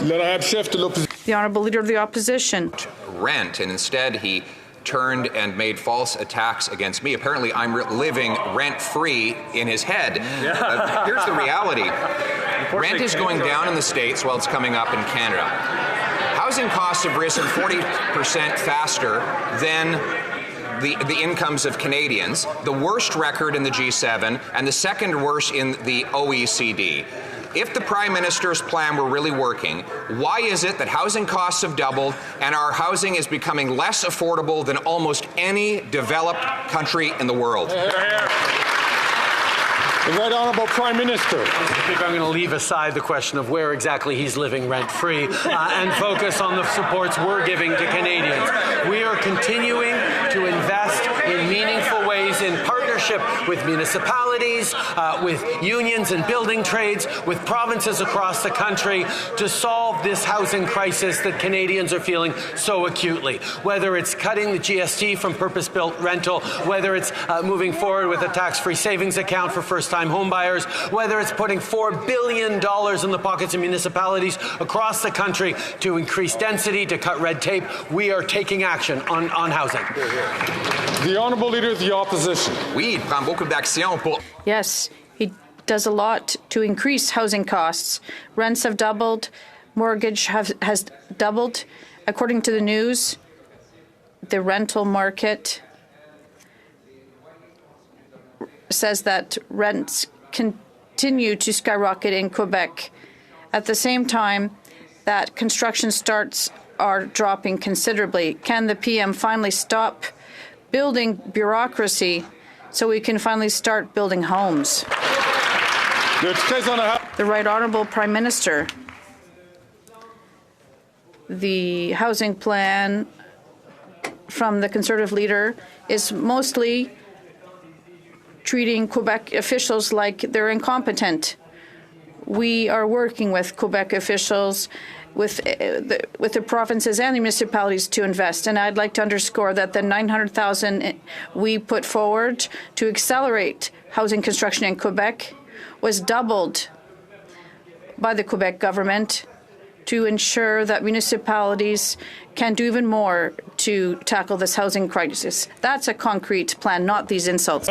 The Honourable Leader of the Opposition. Rent, and instead he turned and made false attacks against me. Apparently I'm living rent-free in his head. Here's the reality. Rent is going down in the States while it's coming up in Canada. Housing costs have risen 40% faster than the incomes of Canadians, the worst record in the G7, and the second worst in the OECD. If the Prime Minister's plan were really working, why is it that housing costs have doubled and our housing is becoming less affordable than almost any developed country in the world? The Right Honourable Prime Minister. I think I'm going to leave aside the question of where exactly he's living rent-free and focus on the supports we're giving to Canadians. We are continuing to invest in meaningful ways in partnership with municipalities, with unions and building trades, with provinces across the country to solve this housing crisis that Canadians are feeling so acutely. Whether it's cutting the GST from purpose-built rental, whether it's moving forward with a tax-free savings account for first-time homebuyers, whether it's putting $4 billion in the pockets of municipalities across the country to increase density, to cut red tape, we are taking action on housing. The Honourable Leader of the Opposition. Oui, il prend beaucoup d'actions pour... Yes, he does a lot to increase housing costs. Rents have doubled. Mortgage has doubled. According to the news, the rental market says that rents continue to skyrocket in Quebec. At the same time that construction starts are dropping considerably. Can the PM finally stop building bureaucracy so we can finally start building homes? The Right Honourable Prime Minister. The housing plan from the Conservative leader is mostly treating Quebec officials like they're incompetent. We are working with Quebec officials, with the provinces and the municipalities to invest. And I'd like to underscore that the $900,000 we put forward to accelerate housing construction in Quebec was doubled by the Quebec government to ensure that municipalities can do even more to tackle this housing crisis. That's a concrete plan, not these insults.